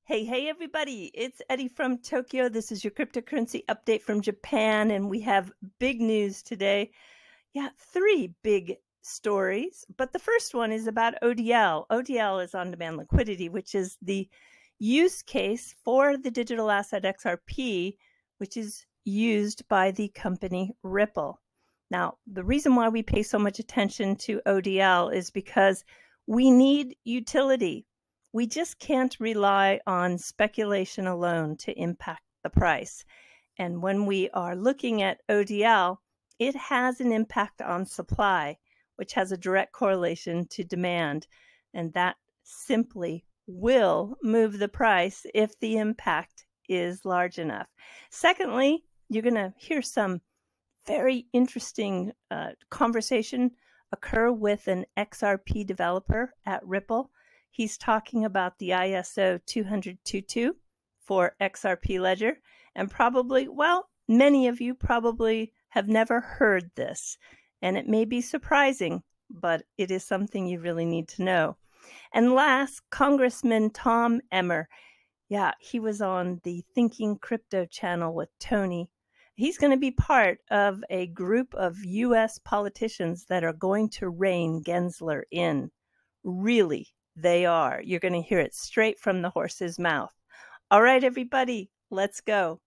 Hey, everybody. It's Eri from Tokyo. This is your cryptocurrency update from Japan, and we have big news today. Yeah, three big stories, but the first one is about ODL. ODL is on-demand liquidity, which is the use case for the digital asset XRP, which is used by the company Ripple. Now, the reason why we pay so much attention to ODL is because we need utility. We just can't rely on speculation alone to impact the price. And when we are looking at ODL, it has an impact on supply, which has a direct correlation to demand. And that simply will move the price if the impact is large enough. Secondly, you're going to hear some very interesting conversation occur with an XRP developer at Ripple. He's talking about the ISO20022 for XRP Ledger, and probably, well, many of you probably have never heard this, and it may be surprising, but it is something you really need to know. And last, Congressman Tom Emmer. Yeah, he was on the Thinking Crypto channel with Tony. He's going to be part of a group of U.S. politicians that are going to rein Gensler in. Really, they are. You're going to hear it straight from the horse's mouth. All right, everybody, let's go.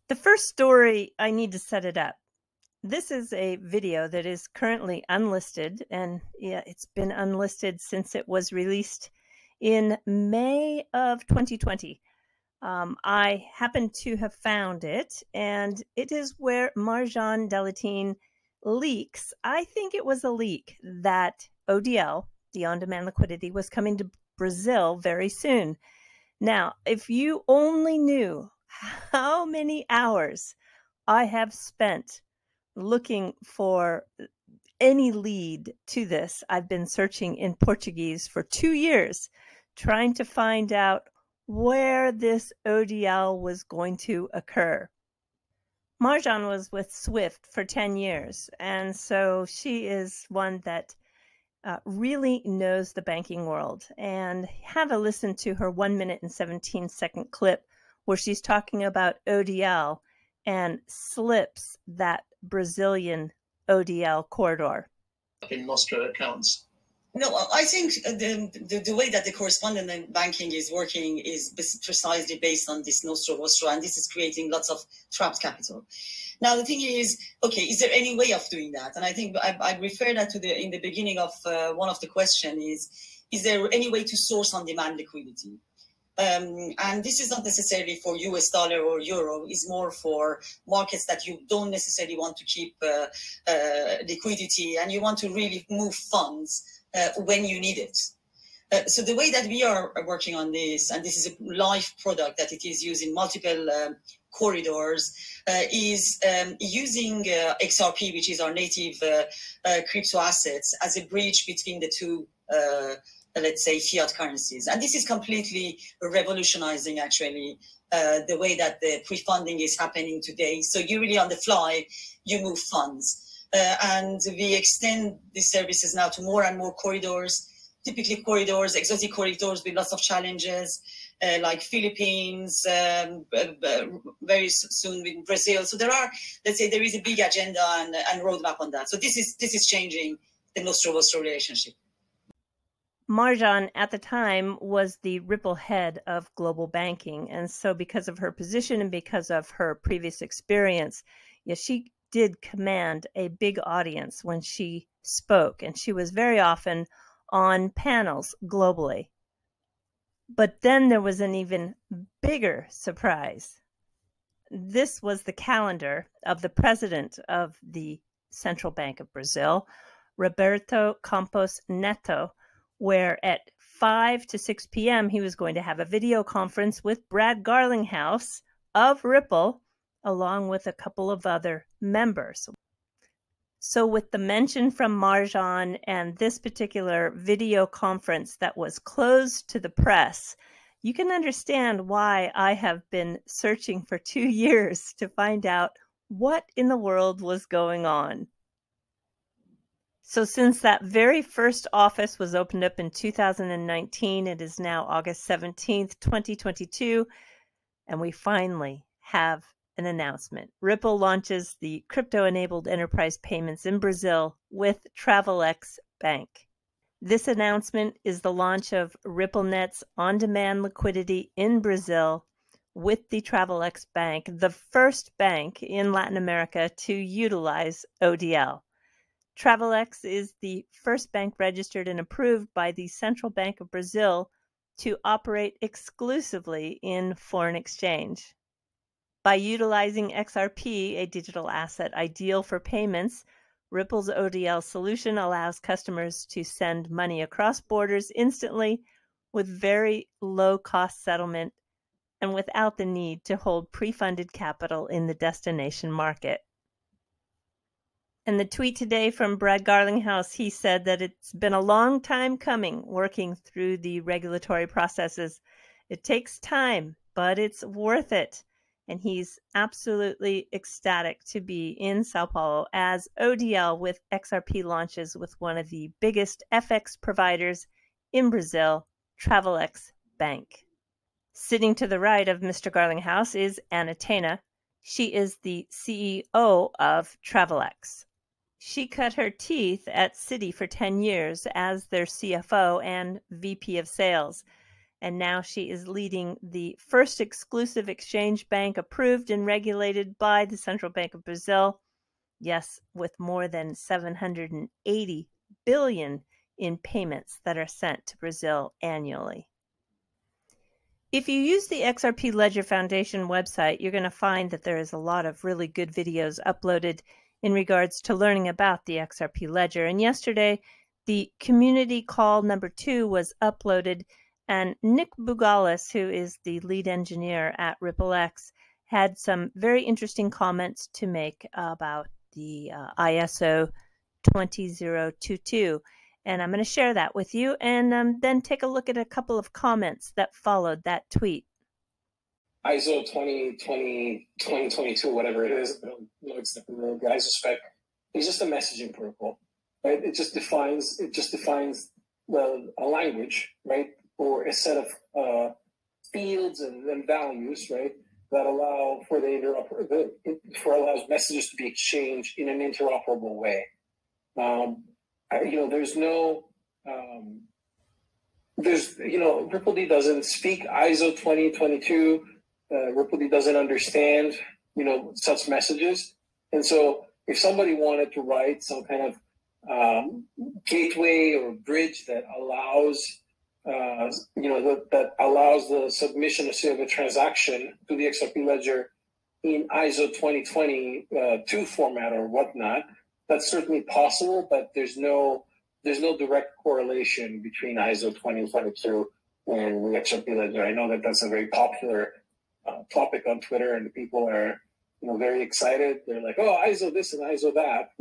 The first story, I need to set it up. This is a video that is currently unlisted, and yeah, it's been unlisted since it was released in May of 2020. I happen to have found it, and it is where Marjan Delatine leaks. I think it was a leak that ODL, the on-demand liquidity, was coming to Brazil very soon. Now, if you only knew how many hours I have spent looking for any lead to this. I've been searching in Portuguese for 2 years, trying to find out where this ODL was going to occur. Marjan was with Swift for 10 years, and so she is one that really knows the banking world. And have a listen to her 1 minute and 17-second clip where she's talking about ODL and slips that Brazilian ODL corridor. In Nostro accounts. No, I think the way that the correspondent banking is working is precisely based on this Nostro, and this is creating lots of trapped capital. Now, the thing is, okay, is there any way of doing that? And I think I refer that to in the beginning of one of the questions is there any way to source on-demand liquidity? And this is not necessarily for US dollar or euro, it's more for markets that you don't necessarily want to keep liquidity and you want to really move funds when you need it. So the way that we are working on this, and this is a live product that it is used in multiple corridors, is using XRP, which is our native crypto assets, as a bridge between the two let's say, fiat currencies. And this is completely revolutionizing, actually, the way that the pre-funding is happening today. So you really, on the fly, you move funds. And we extend these services now to more and more corridors, typically corridors, exotic corridors with lots of challenges, like Philippines, very soon in Brazil. So there are, let's say, there is a big agenda and roadmap on that. So this is changing the Nostro-Vostro relationship. Marjan, at the time, was the Ripple head of global banking. And so because of her position and because of her previous experience, yes, she did command a big audience when she spoke. And she was very often on panels globally. But then there was an even bigger surprise. This was the calendar of the president of the Central Bank of Brazil, Roberto Campos Neto, where at 5 to 6 p.m. he was going to have a video conference with Brad Garlinghouse of Ripple, along with a couple of other members. So with the mention from Marjan and this particular video conference that was closed to the press, you can understand why I have been searching for 2 years to find out What in the world was going on? So since that very first office was opened up in 2019, it is now August 17th, 2022, and we finally have an announcement. Ripple launches the crypto-enabled enterprise payments in Brazil with Travelex Bank. This announcement is the launch of RippleNet's on-demand liquidity in Brazil with the Travelex Bank, the first bank in Latin America to utilize ODL. Travelex is the first bank registered and approved by the Central Bank of Brazil to operate exclusively in foreign exchange. By utilizing XRP, a digital asset ideal for payments, Ripple's ODL solution allows customers to send money across borders instantly with very low cost settlement and without the need to hold pre-funded capital in the destination market. And the tweet today from Brad Garlinghouse, he said that it's been a long time coming working through the regulatory processes. It takes time, but it's worth it. And he's absolutely ecstatic to be in Sao Paulo as ODL with XRP launches with one of the biggest FX providers in Brazil, Travelex Bank. Sitting to the right of Mr. Garlinghouse is Anna Tena. She is the CEO of Travelex. She cut her teeth at Citi for 10 years as their CFO and VP of sales. And now she is leading the first exclusive exchange bank approved and regulated by the Central Bank of Brazil. Yes, with more than 780 billion in payments that are sent to Brazil annually. If you use the XRP Ledger Foundation website, you're going to find that there is a lot of really good videos uploaded in regards to learning about the XRP Ledger. And yesterday, the community call number 2 was uploaded, and Nick Bugalis, who is the lead engineer at RippleX, had some very interesting comments to make about the ISO20022. And I'm going to share that with you and then take a look at a couple of comments that followed that tweet. ISO 2022, whatever it is, I don't know exactly the ISO spec. It's just a messaging protocol, right? It just defines a language, right, or a set of fields and values, right, that allow for allows messages to be exchanged in an interoperable way. Ripple D doesn't speak ISO 2022. Ripple D doesn't understand, such messages. And so if somebody wanted to write some kind of gateway or bridge that allows, that allows the submission of a transaction to the XRP ledger in ISO 2022 format or whatnot, that's certainly possible, but there's no direct correlation between ISO 2022 and the XRP ledger. I know that that's a very popular topic on Twitter, and people are, very excited. They're like, "Oh, ISO this and ISO that."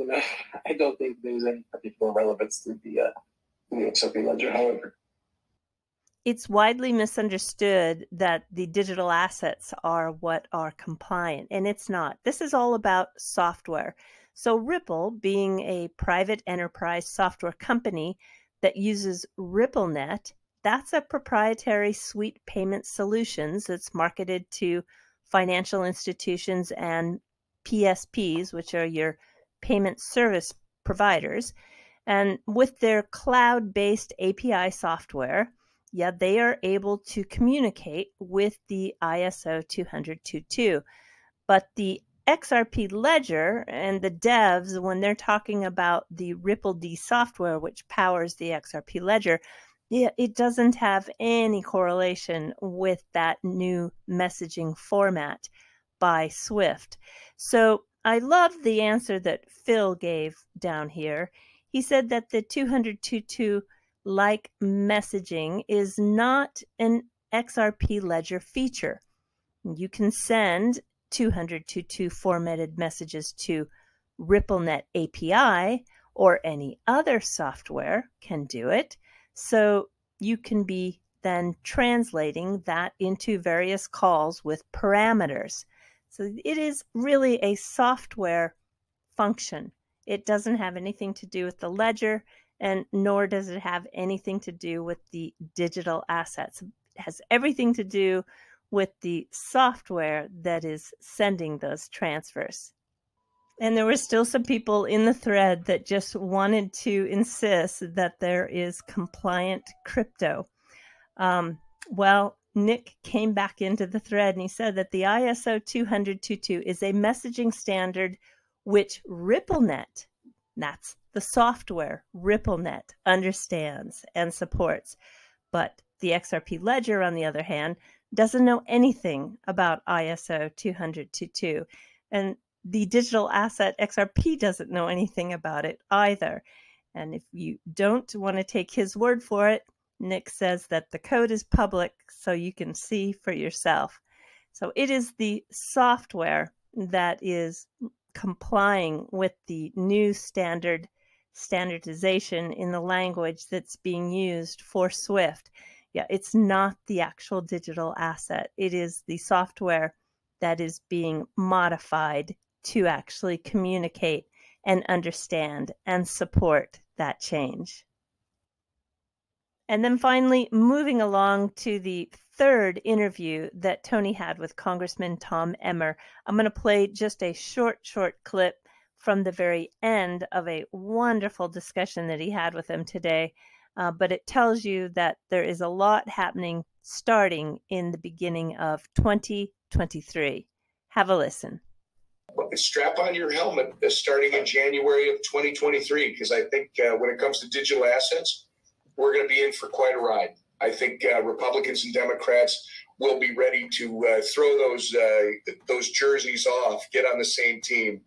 I don't think there's any particular relevance to the XRP ledger. However, it's widely misunderstood that the digital assets are what are compliant, and it's not. This is all about software. So Ripple, being a private enterprise software company that uses RippleNet, that's a proprietary suite payment solutions that's marketed to financial institutions and PSPs, which are your payment service providers. And with their cloud-based API software, they are able to communicate with the ISO20022. But the XRP ledger and the devs, when they're talking about the Ripple D software, which powers the XRP ledger, it doesn't have any correlation with that new messaging format by Swift. So I love the answer that Phil gave down here. He said that the 20022-like messaging is not an XRP ledger feature. You can send 20022 formatted messages to RippleNet API, or any other software can do it. So you can be then translating that into various calls with parameters. So it is really a software function. It doesn't have anything to do with the ledger, and nor does it have anything to do with the digital assets. It has everything to do with the software that is sending those transfers. And there were still some people in the thread that just wanted to insist that there is compliant crypto. Well, Nick came back into the thread and he said that the ISO20022 is a messaging standard which RippleNet, that's the software, RippleNet understands and supports. But the XRP ledger, on the other hand, doesn't know anything about ISO20022. And the digital asset XRP doesn't know anything about it either. And if you don't want to take his word for it, Nick says that the code is public so you can see for yourself. So it is the software that is complying with the new standardization in the language that's being used for SWIFT. Yeah, it's not the actual digital asset. It is the software that is being modified to actually communicate and understand and support that change. And then finally, moving along to the third interview that Tony had with Congressman Tom Emmer. I'm going to play just a short clip from the very end of a wonderful discussion that he had with him today. But it tells you that there is a lot happening starting in the beginning of 2023. Have a listen. Strap on your helmet starting in January of 2023, because I think when it comes to digital assets, we're going to be in for quite a ride. I think Republicans and Democrats will be ready to throw those jerseys off, get on the same team,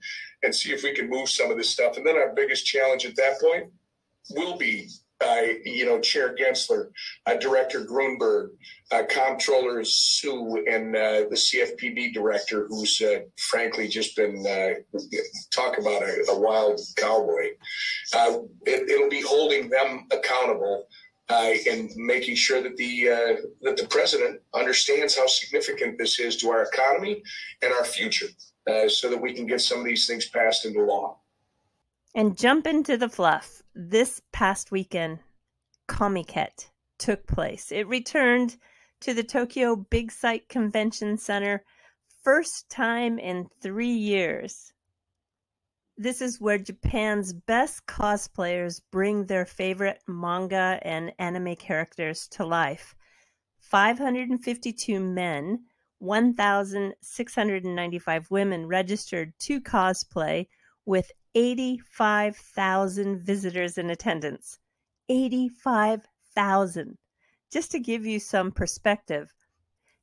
and see if we can move some of this stuff. And then our biggest challenge at that point will be, Chair Gensler, Director Grunberg, Comptroller Sue, and the CFPB Director, who's frankly just been talk about a wild cowboy. It'll be holding them accountable and making sure that the president understands how significant this is to our economy and our future, so that we can get some of these things passed into law. And jump into the fluff. This past weekend, Comiket took place. It returned to the Tokyo Big Sight Convention Center, first time in 3 years. This is where Japan's best cosplayers bring their favorite manga and anime characters to life. 552 men, 1,695 women registered to cosplay, with 85,000 visitors in attendance. 85,000. Just to give you some perspective,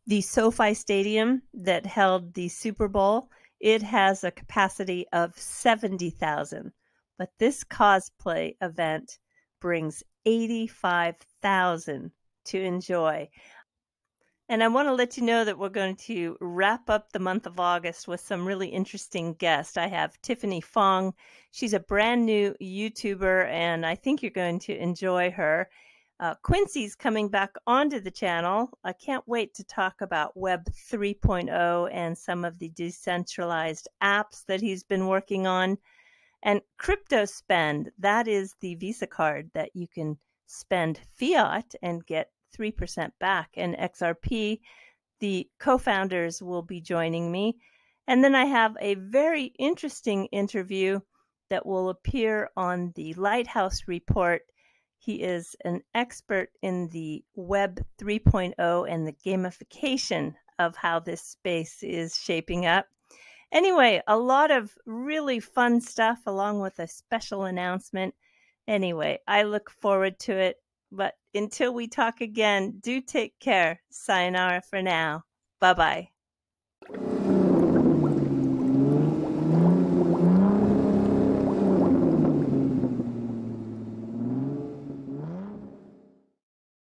the SoFi Stadium that held the Super Bowl, it has a capacity of 70,000. But this cosplay event brings 85,000 to enjoy. And I want to let you know that we're going to wrap up the month of August with some really interesting guests. I have Tiffany Fong. She's a brand new YouTuber, and I think you're going to enjoy her. Quincy's coming back onto the channel. I can't wait to talk about Web 3.0 and some of the decentralized apps that he's been working on. And Crypto Spend, that is the Visa card that you can spend fiat and get 3% back. And XRP, the co-founders will be joining me. And then I have a very interesting interview that will appear on the Lighthouse Report. He is an expert in the Web 3.0 and the gamification of how this space is shaping up. Anyway, a lot of really fun stuff along with a special announcement. Anyway, I look forward to it. But until we talk again, do take care. Sayonara for now. Bye-bye.